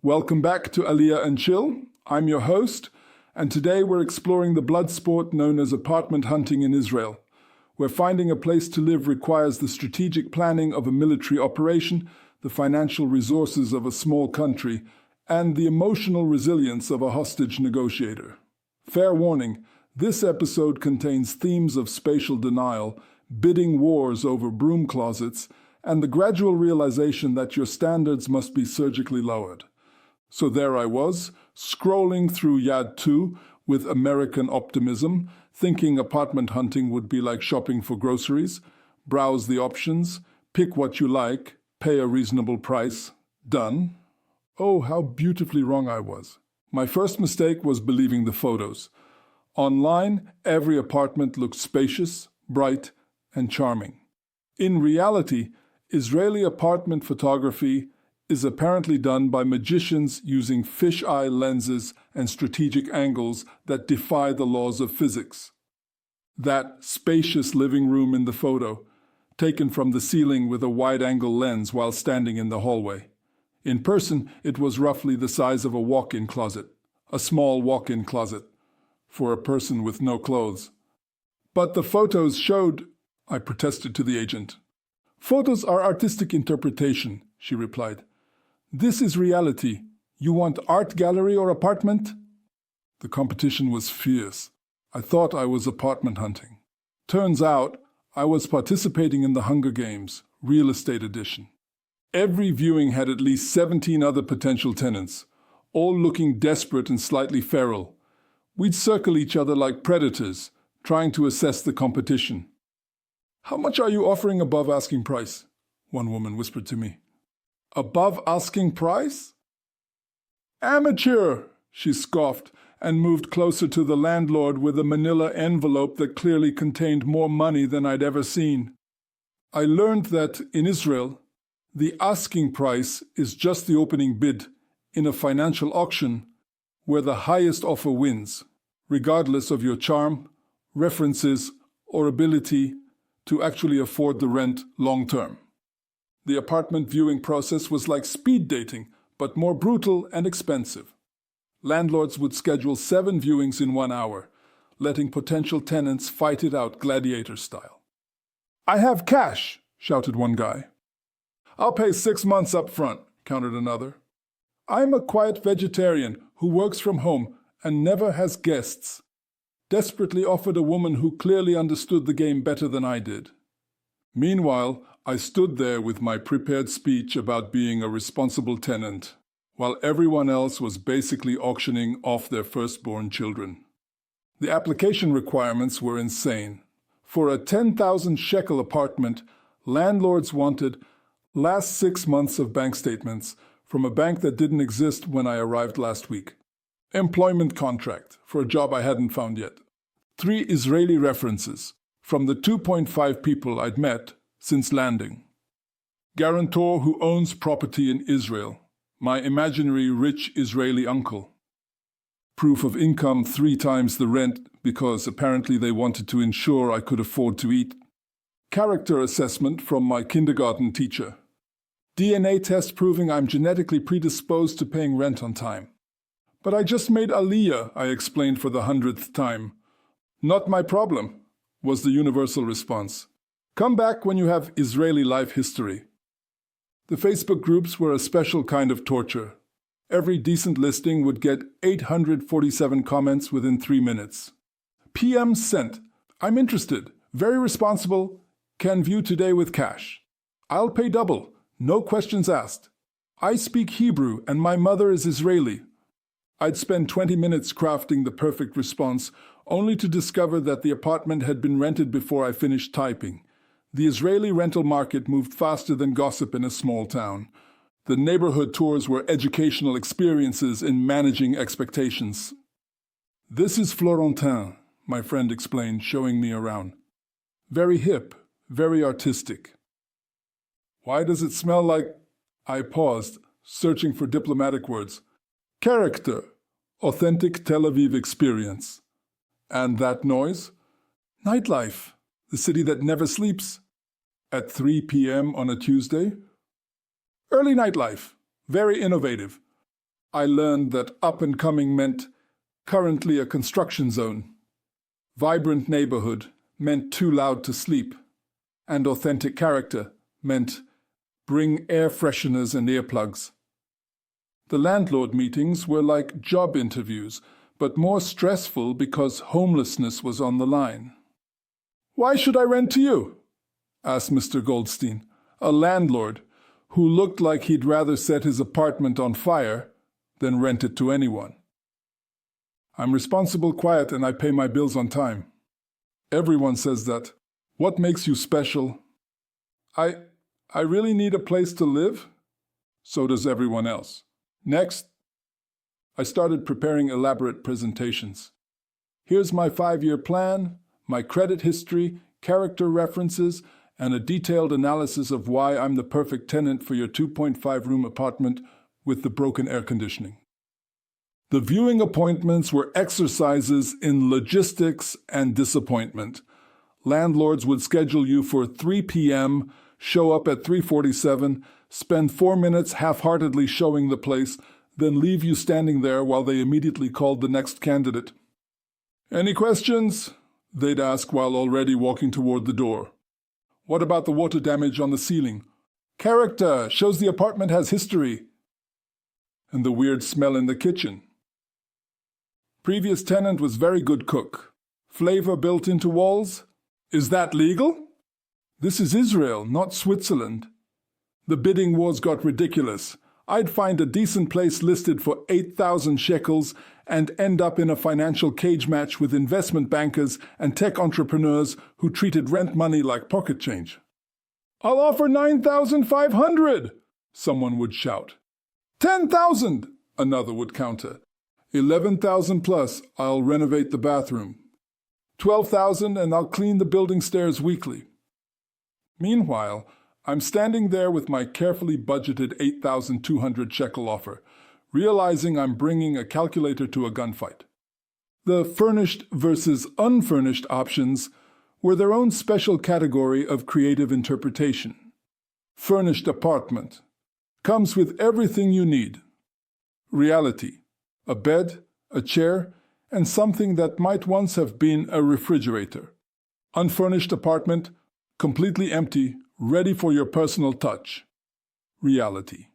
Welcome back to Aliyah and Chill. I'm your host, and today we're exploring the blood sport known as apartment hunting in Israel, where finding a place to live requires the strategic planning of a military operation, the financial resources of a small country, and the emotional resilience of a hostage negotiator. Fair warning, this episode contains themes of spatial denial, bidding wars over broom closets, and the gradual realization that your standards must be surgically lowered. So there I was, scrolling through Yad 2 with American optimism, thinking apartment hunting would be like shopping for groceries. Browse the options, pick what you like, pay a reasonable price. Done. Oh, how beautifully wrong I was. My first mistake was believing the photos. Online, every apartment looked spacious, bright, and charming. In reality, Israeli apartment photography is apparently done by magicians using fisheye lenses and strategic angles that defy the laws of physics. That spacious living room in the photo, taken from the ceiling with a wide-angle lens while standing in the hallway. In person, it was roughly the size of a walk-in closet, a small walk-in closet, for a person with no clothes. But the photos showed, I protested to the agent. Photos are artistic interpretation, she replied. This is reality. You want art gallery or apartment? The competition was fierce. I thought I was apartment hunting. Turns out, I was participating in the Hunger Games, Real Estate Edition. Every viewing had at least 17 other potential tenants, all looking desperate and slightly feral. We'd circle each other like predators, trying to assess the competition. How much are you offering above asking price? One woman whispered to me. Above asking price? Amateur, she scoffed and moved closer to the landlord with a manila envelope that clearly contained more money than I'd ever seen. I learned that in Israel, the asking price is just the opening bid in a financial auction where the highest offer wins, regardless of your charm, references, or ability to actually afford the rent long term. The apartment viewing process was like speed dating, but more brutal and expensive. Landlords would schedule 7 viewings in 1 hour, letting potential tenants fight it out Gladiator style. I have cash, shouted one guy. I'll pay 6 months up front, countered another. I'm a quiet vegetarian who works from home and never has guests, desperately offered a woman who clearly understood the game better than I did. Meanwhile, I stood there with my prepared speech about being a responsible tenant, while everyone else was basically auctioning off their firstborn children. The application requirements were insane. For a 10,000 shekel apartment, landlords wanted last 6 months of bank statements from a bank that didn't exist when I arrived last week. Employment contract for a job I hadn't found yet. 3 Israeli references from the 2.5 people I'd met since landing. Guarantor who owns property in Israel, my imaginary rich Israeli uncle. Proof of income 3 times the rent because apparently they wanted to ensure I could afford to eat. Character assessment from my kindergarten teacher. DNA test proving I'm genetically predisposed to paying rent on time. But I just made Aliyah, I explained for the 100th time. Not my problem, was the universal response. Come back when you have Israeli life history. The Facebook groups were a special kind of torture. Every decent listing would get 847 comments within 3 minutes. PM sent. I'm interested. Very responsible. Can view today with cash. I'll pay double. No questions asked. I speak Hebrew and my mother is Israeli. I'd spend 20 minutes crafting the perfect response, only to discover that the apartment had been rented before I finished typing. The Israeli rental market moved faster than gossip in a small town. The neighborhood tours were educational experiences in managing expectations. This is Florentin, my friend explained, showing me around. Very hip, very artistic. Why does it smell like... I paused, searching for diplomatic words. Character, authentic Tel Aviv experience. And that noise? Nightlife, the city that never sleeps. At 3 p.m. on a Tuesday? Early nightlife, very innovative. I learned that up and coming meant currently a construction zone. Vibrant neighborhood meant too loud to sleep. And authentic character meant bring air fresheners and earplugs. The landlord meetings were like job interviews, but more stressful because homelessness was on the line. "Why should I rent to you?" asked Mr. Goldstein, a landlord who looked like he'd rather set his apartment on fire than rent it to anyone. "I'm responsible, quiet, and I pay my bills on time." "Everyone says that. What makes you special?" I really need a place to live." "So does everyone else." "Next." I started preparing elaborate presentations. Here's my 5-year plan, my credit history, character references, and a detailed analysis of why I'm the perfect tenant for your 2.5-room apartment with the broken air conditioning. The viewing appointments were exercises in logistics and disappointment. Landlords would schedule you for 3 p.m., show up at 3:47, spend 4 minutes half-heartedly showing the place, then leave you standing there while they immediately called the next candidate. "Any questions?" they'd ask while already walking toward the door. "What about the water damage on the ceiling?" "Character, shows the apartment has history." And the weird smell in the kitchen. "Previous tenant was very good cook. Flavor built into walls? Is that legal?" This is Israel, not Switzerland. The bidding wars got ridiculous. I'd find a decent place listed for 8,000 shekels and end up in a financial cage match with investment bankers and tech entrepreneurs who treated rent money like pocket change. "I'll offer 9,500, someone would shout. 10,000, another would counter. 11,000 plus, I'll renovate the bathroom. 12,000 and I'll clean the building stairs weekly. Meanwhile, I'm standing there with my carefully budgeted 8,200 shekel offer, realizing I'm bringing a calculator to a gunfight. The furnished versus unfurnished options were their own special category of creative interpretation. Furnished apartment. Comes with everything you need. Reality. A bed, a chair, and something that might once have been a refrigerator. Unfurnished apartment. Completely empty, ready for your personal touch. Reality.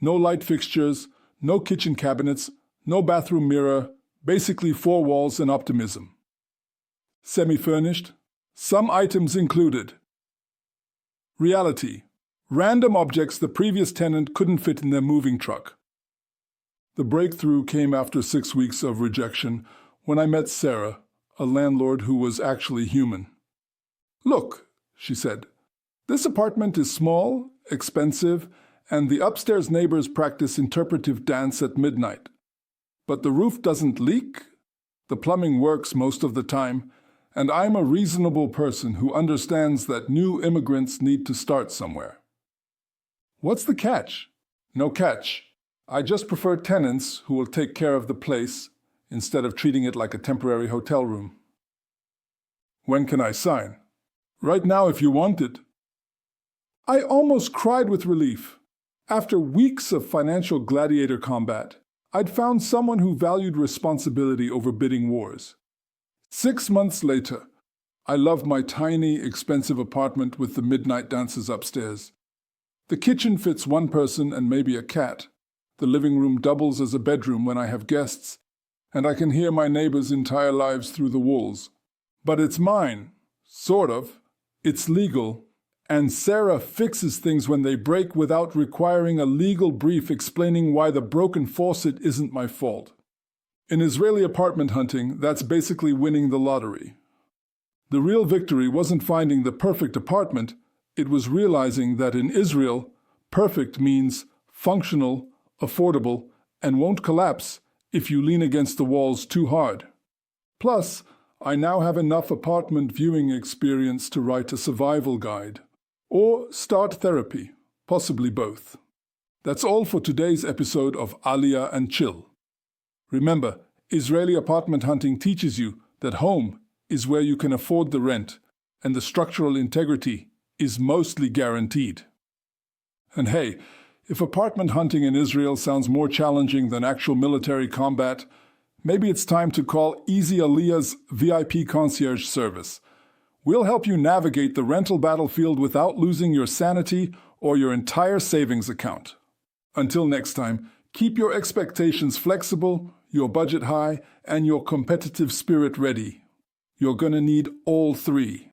No light fixtures, no kitchen cabinets, no bathroom mirror, basically 4 walls and optimism. Semi-furnished, some items included. Reality. Random objects the previous tenant couldn't fit in their moving truck. The breakthrough came after 6 weeks of rejection when I met Sarah, a landlord who was actually human. "Look," she said, "this apartment is small, expensive, and the upstairs neighbors practice interpretive dance at midnight. But the roof doesn't leak, the plumbing works most of the time, and I'm a reasonable person who understands that new immigrants need to start somewhere." "What's the catch?" "No catch. I just prefer tenants who will take care of the place instead of treating it like a temporary hotel room." "When can I sign?" "Right now if you want it." I almost cried with relief. After weeks of financial gladiator combat, I'd found someone who valued responsibility over bidding wars. 6 months later, I loved my tiny, expensive apartment with the midnight dances upstairs. The kitchen fits 1 person and maybe a cat. The living room doubles as a bedroom when I have guests, and I can hear my neighbors' entire lives through the walls. But it's mine, sort of. It's legal, and Sarah fixes things when they break without requiring a legal brief explaining why the broken faucet isn't my fault. In Israeli apartment hunting, that's basically winning the lottery. The real victory wasn't finding the perfect apartment, it was realizing that in Israel, perfect means functional, affordable, and won't collapse if you lean against the walls too hard. Plus, I now have enough apartment viewing experience to write a survival guide. Or start therapy, possibly both. That's all for today's episode of Aliyah and Chill. Remember, Israeli apartment hunting teaches you that home is where you can afford the rent, and the structural integrity is mostly guaranteed. And hey, If apartment hunting in Israel sounds more challenging than actual military combat, maybe it's time to call Easy Aliyah's VIP concierge service. We'll help you navigate the rental battlefield without losing your sanity or your entire savings account. Until next time, keep your expectations flexible, your budget high, and your competitive spirit ready. You're gonna need all three.